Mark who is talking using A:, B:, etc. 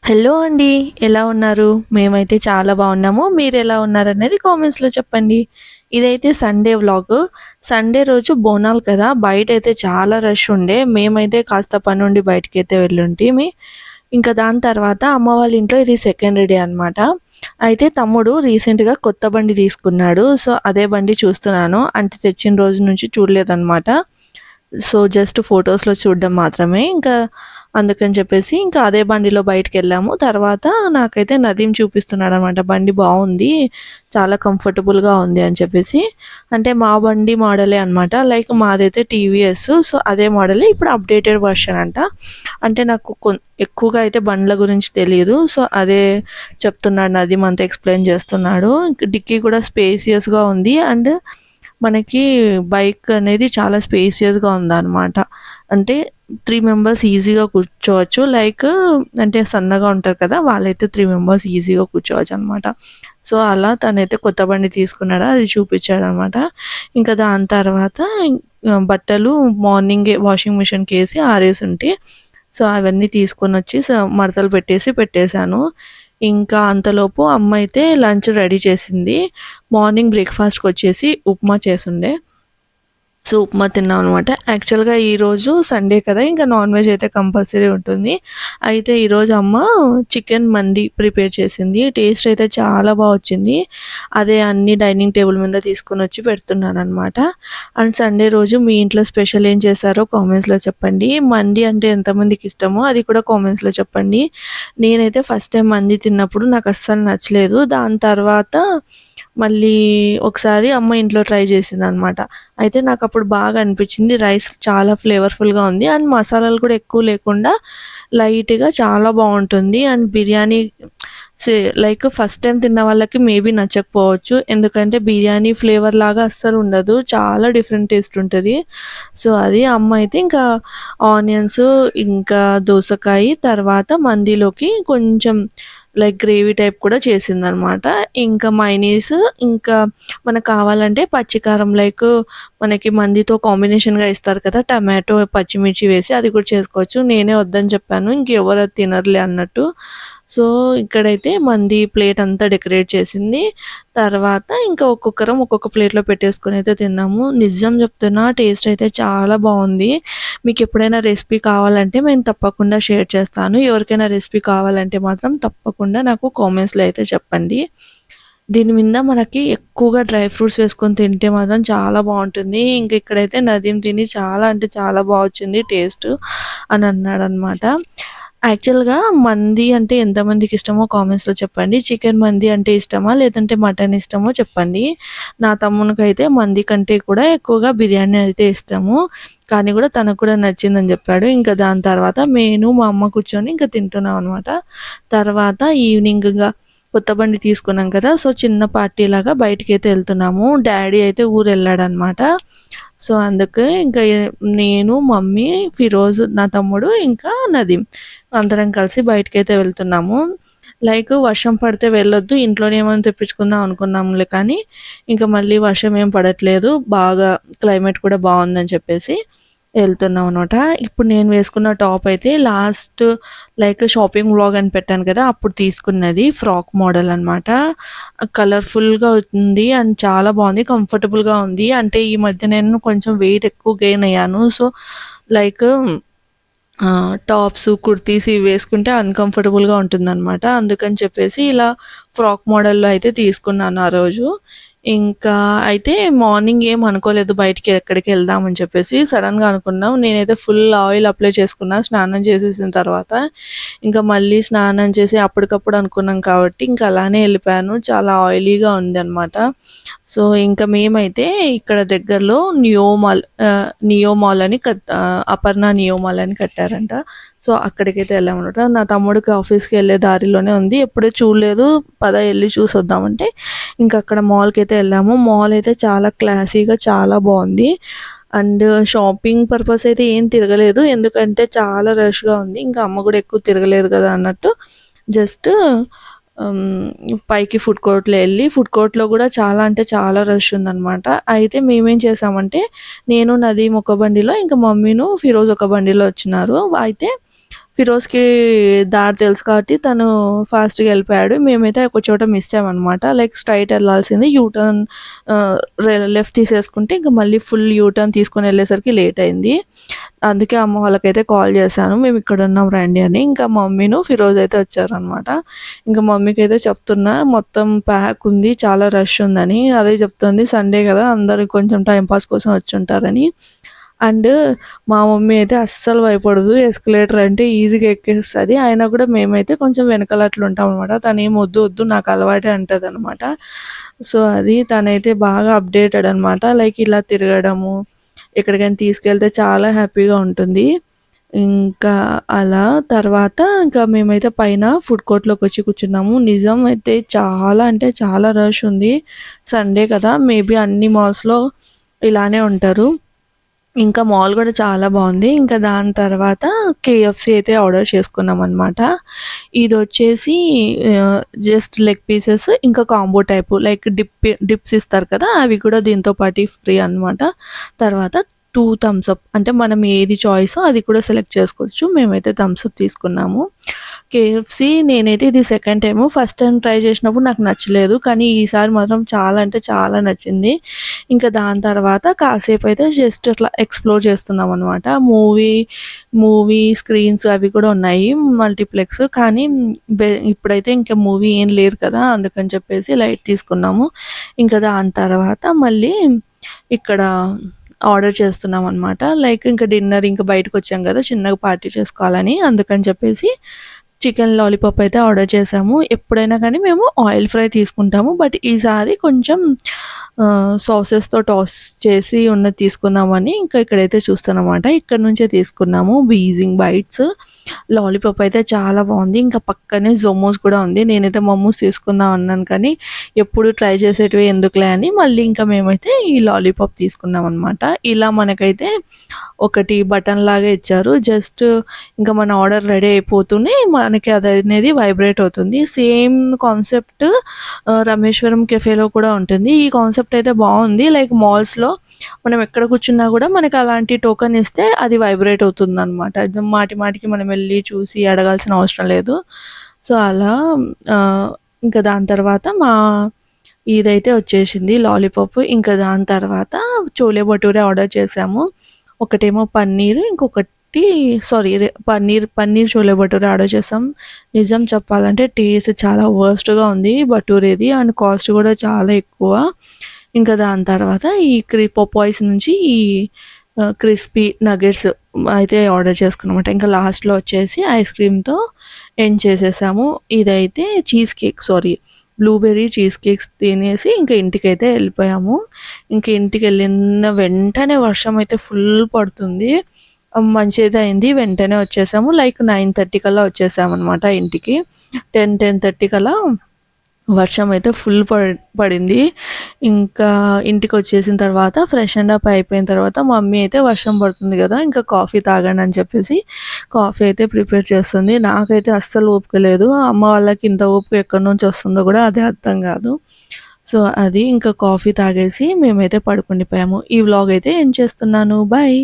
A: Hello అండి. ఎలా ఉన్నారు? మేమైతే చాలా బాగున్నాము. మీరెలా ఉన్నారనేది కామెంట్స్‌లో చెప్పండి. ఇదైతే సండే వ్లాగు. సండే రోజు బోనాలు కదా! బయటైతే చాలా రష్ ఉండే. మేమైతే కాస్త పనుండి బయటికైతే వెళ్ళుంటిమి. ఇంకా దాని తర్వాత అమ్మ వాళ్ళ ఇంట్లో ఇది సెకండ్ డే అనమాట. అయితే తమ్ముడు రీసెంట్‌గా కొత్త బండి తీసుకున్నాడు. సో, అదే బండి చూస్తున్నాను. అంటే తెచ్చిన రోజు నుంచి చూడలేదనమాట. సో, జస్ట్ ఫోటోస్‌లో చూడడం మాత్రమే. ఇంకా అందుకని చెప్పేసి ఇంకా అదే బండిలో బయటికెళ్ళాము. తర్వాత నాకైతే నదీమ్ చూపిస్తున్నాడనమాట. బండి బావుంది. చాలా కంఫర్టబుల్‌గా ఉంది అని చెప్పేసి. అంటే మా బండి మోడలే అనమాట. లైక్ మాదైతే టీవీఎస్. సో, అదే మోడలే. ఇప్పుడు అప్‌డేటెడ్ వర్షన్ అంట. అంటే నాకు ఎక్కువగా అయితే బండ్ల గురించి తెలీదు. సో, అదే చెప్తున్నాడు నదీమ్ అంతా ఎక్స్‌ప్లెయిన్ చేస్తున్నాడు. డిక్కీ కూడా స్పేసియస్‌గా ఉంది. అండ్ మనకి బైక్ అనేది చాలా స్పేసియస్‌గా ఉందనమాట. అంటే 3 మెంబర్స్ ఈజీగా కూర్చోవచ్చు. లైక్ అంటే సన్నగా ఉంటారు కదా! వాళ్ళైతే 3 మెంబర్స్ ఈజీగా కూర్చోవచ్చనమాట. సో, అలా తనైతే కొత్త బండి తీసుకున్నాడు. అది చూపిచ్చాడనమాట. ఇంకా దాని తర్వాత బట్టలు మార్నింగే వాషింగ్ మిషన్‌కేసి ఆరేసుంటే, సో, అవన్నీ తీసుకొనొచ్చి మడతలు పెట్టేసాను. ఇంకా అంతలోపు అమ్మ అయితే లంచ్ రెడీ చేసింది. మార్నింగ్ బ్రేక్‌ఫాస్ట్‌కొచ్చేసి ఉప్మా చేసుండే. సో, ఉప్మా తిన్నామనమాట. యాక్చువల్‌గా ఈరోజు సండే కదా! ఇంకా నాన్ వెజ్ అయితే కంపల్సరీ ఉంటుంది. అయితే ఈరోజు అమ్మ చికెన్ మండి ప్రిపేర్ చేసింది. టేస్ట్ అయితే చాలా వచ్చింది. అదే అన్నీ డైనింగ్ టేబుల్ మీద తీసుకొనొచ్చి పెడుతున్నాననమాట. అండ్ సండే రోజు మీ ఇంట్లో స్పెషల్ ఏం చేశారో కామెంట్స్‌లో చెప్పండి. మండి అంటే ఎంతమందికి ఇష్టమో అది కూడా కామెంట్స్‌లో చెప్పండి. నేనైతే ఫస్ట్ టైమ్ మండి తిన్నప్పుడు నాకస్సలు నచ్చలేదు. దాని తర్వాత మళ్ళీ ఒకసారి అమ్మ ఇంట్లో ట్రై చేసిందనమాట. అయితే నాకప్పుడు బాగా అనిపిచ్చింది. రైస్ చాలా ఫ్లేవర్‌ఫుల్‌గా ఉంది. అండ్ మసాలాలు కూడా ఎక్కువ లేకుండా లైట్‌గా చాలా బావుంటుంది. And biryani say like first time తిన్న వాళ్ళకి మేబీ నచ్చకపోవచ్చు. ఎందుకంటే బిర్యానీ ఫ్లేవర్ లాగా అస్సలు ఉండదు. చాలా డిఫరెంట్ టేస్ట్ ఉంటది. సో, అది అమ్మ అయితే ఇంకా ఆనియన్స్, ఇంకా దోసకాయి, తర్వాత మందిలోకి కొంచెం లైక్ గ్రేవీ టైప్ కూడా చేసిందనమాట. ఇంకా మయోనీస్, ఇంకా మనకు కావాలంటే పచ్చికారం లైక్ మనకి మందితో కాంబినేషన్‌గా ఇస్తారు కదా! టమాటో, పచ్చిమిర్చి వేసి అది కూడా చేసుకోవచ్చు. నేనే వద్దని చెప్పాను. ఇంకెవరు అది తినరులే అన్నట్టు. సో, ఇక్కడైతే మంది ప్లేట్ అంతా డెకరేట్ చేసింది. తర్వాత ఇంకా ఒక్కొక్కరం ఒక్కొక్క ప్లేట్‌లో పెట్టేసుకొని అయితే తిన్నాము. నిజం చెప్తున్నా టేస్ట్ అయితే చాలా బావుంది. మీకెప్పుడైనా రెసిపీ కావాలంటే నేను తప్పకుండా షేర్ చేస్తాను. ఎవరికైనా రెసిపీ కావాలంటే మాత్రం తప్పకుండా నాకు కామెంట్స్‌లో అయితే చెప్పండి. దీని మీద మనకి ఎక్కువగా డ్రై ఫ్రూట్స్ వేసుకొని తింటే మాత్రం చాలా బావుంటుంది. ఇంక ఇక్కడైతే నదీమ్ తిని చాలా అంటే చాలా వచ్చింది టేస్ట్ అని అన్నాడనమాట. యాక్చువల్‌గా మంది అంటే ఎంతమందికి ఇష్టమో కామెంట్స్‌లో చెప్పండి. చికెన్ మంది అంటే ఇష్టమా? లేదంటే మటన్ ఇష్టమో చెప్పండి. నా తమ్మునికైతే మంది కంటే కూడా ఎక్కువగా బిర్యానీ అయితే ఇష్టము. కానీ కూడా తనకు కూడా నచ్చిందని జెప్పాడు. ఇంకా దాని తర్వాత మా అమ్మ కూర్చొని ఇంక తింటున్నాం అనమాట. తర్వాత ఈవినింగ్ కొత్త బండి తీసుకున్నాం కదా! సో, చిన్న పార్టీలాగా బయటికైతే ఎళ్తున్నాము. డ్యాడీ అయితే ఊరెళ్ళాడనమాట. సో, అందుకే ఇంకా నేను, మమ్మీ, ఫిరోజ్ నా తమ్ముడు, ఇంకా నదీమ్ అందరం కలిసి బయటికైతే వెళ్తున్నాము. లైక్ వర్షం పడితే వెళ్ళొద్దు. ఇంట్లోనే ఏమైనా తెప్పించుకుందాం అనుకున్నాంలే కానీ, ఇంక మళ్ళీ వర్షం ఏం పడట్లేదు. బాగా క్లైమేట్ కూడా బావుందని చెప్పేసి ఎళ్తున్నామనమాట. ఇప్పుడు నేను వేసుకున్న టాప్ అయితే లాస్ట్ లైక్ షాపింగ్ వ్లాగ్ అని పెట్టాను కదా! అప్పుడు తీసుకున్నది. ఫ్రాక్ మోడల్ అనమాట. కలర్‌ఫుల్‌గా ఉంది అండ్ చాలా బావుంది. కంఫర్టబుల్‌గా ఉంది. అంటే ఈ మధ్య నేను కొంచెం వెయిట్ ఎక్కువ గెయిన్ అయ్యాను. సో, లైక్ టాప్స్, కుర్తీస్ ఇవి వేసుకుంటే అన్‌కంఫర్టబుల్‌గా ఉంటుందనమాట. అందుకని చెప్పేసి ఇలా ఫ్రాక్ మోడల్‌లో అయితే తీసుకున్నాను ఆ రోజు. ఇంకా అయితే మార్నింగ్ ఏం అనుకోలేదు బయటికి ఎక్కడికి వెళ్దామని చెప్పేసి. సడెన్‌గా అనుకున్నాం. నేనైతే ఫుల్ ఆయిల్ అప్లై చేసుకున్నా స్నానం చేసేసిన తర్వాత. ఇంకా మళ్ళీ స్నానం చేసి అప్పటికప్పుడు అనుకున్నాం కాబట్టి ఇంక అలానే ఎళ్ళిపోయాను. చాలా ఆయిలీగా ఉందనమాట. సో, ఇంకా మేమైతే ఇక్కడ దగ్గరలో నియో మాల్ అని అపర్ణ నియో మాల్ అని కట్టారంట. సో, అక్కడికైతే వెళ్ళామనమాట. నా తమ్ముడికి ఆఫీస్‌కి వెళ్ళే దారిలోనే ఉంది. ఎప్పుడూ చూడలేదు. పద ఎళ్లి చూసొద్దామంటే ఇంక అక్కడ మాల్‌కైతే వెళ్ళాము. మాల్ అయితే చాలా క్లాసీగా చాలా బావుంది. అండ్ షాపింగ్ పర్పస్ అయితే ఏం తిరగలేదు. ఎందుకంటే చాలా రష్‌గా ఉంది. ఇంకా అమ్మ కూడా ఎక్కువ తిరగలేదు కదా అన్నట్టు జస్ట్ పైకి ఫుడ్ కోర్ట్‌లో ఎళ్లి ఫుడ్ కోర్ట్‌లో కూడా చాలా అంటే చాలా రష్ ఉందనమాట. అయితే మేమేం చేసామంటే నేను, నదీమ్ ఒక బండిలో, ఇంకా మమ్మీను, ఫిరోజ్ ఒక బండిలో వచ్చినారు. అయితే ఫిరోజ్‌కి దారి తెలుసు కాబట్టి తను ఫాస్ట్‌గా ఎళ్ళిపోయాడు. మేమైతే ఒక చోట మిస్ అయ్యామనమాట. లైక్ స్ట్రెయిట్ ఎళ్ళాల్సింది యూ టర్న్ లెఫ్ట్ తీసేసుకుంటే ఇంక మళ్ళీ ఫుల్ యూ టర్న్ తీసుకొని ఎళ్ళేసరికి లేట్ అయింది. అందుకే అమ్మ వాళ్ళకైతే కాల్ చేశాను. మేము ఇక్కడున్నాం రండి అని. ఇంకా మమ్మీను, ఫిరోజ్ అయితే వచ్చారనమాట. ఇంక మమ్మీకైతే చెప్తున్నా మొత్తం ప్యాక్ ఉంది. చాలా రష్ ఉందని. అదే చెప్తుంది సండే కదా! అందరూ కొంచెం టైమ్ పాస్ కోసం వచ్చుంటారని. అండ్ మా మమ్మీ అయితే అస్సలు భయపడదు. ఎస్కలేటర్ అంటే ఈజీగా ఎక్కేస్తది. అయినా కూడా మేమైతే కొంచెం వెనకాల అట్లా ఉంటామనమాట. తనేం "వద్దు, వద్దు నాకు అలవాటే" అంటదనమాట. సో, అది తనైతే బాగా అప్‌డేటెడ్ అనమాట. లైక్ ఇలా తిరగడము, ఎక్కడికైనా తీసుకెళ్తే చాలా హ్యాపీగా ఉంటుంది. ఇంకా అలా తర్వాత ఇంకా మేమైతే పైన ఫుడ్ కోర్ట్‌లోకొచ్చి కూర్చున్నాము. నిజం అయితే చాలా అంటే చాలా రష్ ఉంది. సండే కదా! మేబీ అన్ని మాల్స్‌లో ఇలానే ఉంటారు. ఇంకా మాల్ గూడా చాలా బావుంది. ఇంకా దాని తర్వాత కేఎఫ్‌సీ అయితే ఆర్డర్ చేసుకున్నామనమాట. ఇదొచ్చేసి జస్ట్ లెగ్ పీసెస్ ఇంకా కాంబో టైపు లైక్ డిప్స్ ఇస్తారు కదా! అవి కూడా దీంతో పాటు ఫ్రీ అనమాట. తర్వాత 2 థమ్స్ అప్ అంటే మనం ఏది చాయిసో అది కూడా సెలెక్ట్ చేసుకోవచ్చు. మేమైతే థమ్స్ అప్ తీసుకున్నాము. కేఎఫ్‌సీ నేనైతే ఇది second time. First time try చేసినప్పుడు నాకు నచ్చలేదు. కానీ ఈసారి మాత్రం చాలా అంటే చాలా నచ్చింది. ఇంకా దాని తర్వాత కాసేపయితే జస్ట్ అట్లా ఎక్స్‌ప్లోర్ చేస్తున్నామనమాట. మూవీ స్క్రీన్స్ అవి కూడా ఉన్నాయి మల్టీప్లెక్స్. కానీ ఇప్పుడైతే ఇంకా మూవీ ఏం లేదు కదా! అందుకని చెప్పేసి లైట్ తీసుకున్నాము. ఇంకా దాని తర్వాత మళ్ళీ ఇక్కడ ఆర్డర్ చేస్తున్నామనమాట. లైక్ ఇంకా డిన్నర్ ఇంకా బయటకొచ్చాం కదా! చిన్నగా పార్టీ చేసుకోవాలని. అందుకని చెప్పేసి చికెన్ లాలీపాప్ అయితే ఆర్డర్ చేశాము. ఎప్పుడైనా కానీ మేము ఆయిల్ ఫ్రై తీసుకుంటాము. బట్ ఈసారి కొంచెం సాసెస్‌తో టాస్ చేసి ఉన్నది తీసుకుందామని ఇంకా ఇక్కడైతే చూస్తాననమాట. ఇక్కడ నుంచే తీసుకున్నాము బీజింగ్ బైట్స్. లాలీపాప్ అయితే చాలా బావుంది. ఇంకా పక్కనే జొమోస్ కూడా ఉంది. నేనైతే మోమోస్ తీసుకుందాం అన్నాను కానీ ఎప్పుడు ట్రై చేసేటివి ఎందుకులే అని మళ్ళీ ఇంకా మేమైతే ఈ లాలీపాప్ తీసుకున్నామనమాట. ఇలా మనకైతే ఒకటి బటన్ లాగా ఇచ్చారు. జస్ట్ ఇంకా మన ఆర్డర్ రెడీ అయిపోతూనే మనకి అదనేది వైబ్రేట్ అవుతుంది. సేమ్ కాన్సెప్ట్ రామేశ్వరం కెఫేలో కూడా ఉంటుంది. ఈ కాన్సెప్ట్ అయితే బావుంది. లైక్ మాల్స్‌లో మనం ఎక్కడ కూర్చున్నా కూడా మనకి అలాంటి టోకెన్ ఇస్తే అది వైబ్రేట్ అవుతుందనమాట. మాటి మాటికి మనం వెళ్లి చూసి అడగాల్సిన అవసరం లేదు. సో, అలా ఇంకా దాని తర్వాత ఇదైతే వచ్చేసింది లాలీపాప్. ఇంకా దాని తర్వాత చోలే భటూరే ఆర్డర్ చేశాము. ఒకటేమో పన్నీర్, ఇంకొకటి సారీ పన్నీర్ చోలే భటూరే ఆర్డర్ చేసాం. నిజం చెప్పాలంటే టేస్ట్ చాలా వర్స్ట్‌గా ఉంది భటూరేది. అండ్ కాస్ట్ కూడా చాలా ఎక్కువ. ఇంకా దాని తర్వాత ఈ పొపాయ్స్ నుంచి ఈ క్రిస్పీ నగ్గెట్స్ అయితే ఆర్డర్ చేసుకున్నామన్నమాట. ఇంకా లాస్ట్‌లో వచ్చేసి ఐస్ క్రీమ్‌తో ఎండ్ చేసేసాము. ఇదైతే బ్లూబెర్రీ చీజ్ కేక్స్ తినేసి ఇంక ఇంటికైతే ఎళ్ళిపోయాము. ఇంక ఇంటికెళ్ళిన వెంటనే వర్షం అయితే ఫుల్ పడుతుంది. మంచిదైతే అయింది. వెంటనే వచ్చేసాము. లైక్ 9:30 కల్లా వచ్చేసామనమాట ఇంటికి. 10:30 కల్లా వర్షం అయితే ఫుల్ పడింది. ఇంకా ఇంటికొచ్చేసిన తర్వాత ఫ్రెషన్ అప్ అయిపోయిన తర్వాత మమ్మీ అయితే వర్షం పడుతుంది గదా! ఇంకా కాఫీ తాగండి అని చెప్పేసి కాఫీ అయితే ప్రిపేర్ చేస్తుంది. నాకైతే అస్సలు ఓపిక లేదు. అమ్మ వాళ్ళకి ఇంత ఓపిక ఎక్కడి నుంచి వస్తుందో గూడా అదే అర్థం గాదు. సో, అది ఇంకా కాఫీ తాగేసి మేమైతే పడుకుండిపోయాము. ఈ వ్లాగ్ అయితే ఎండ్ చేస్తున్నాను. బాయ్.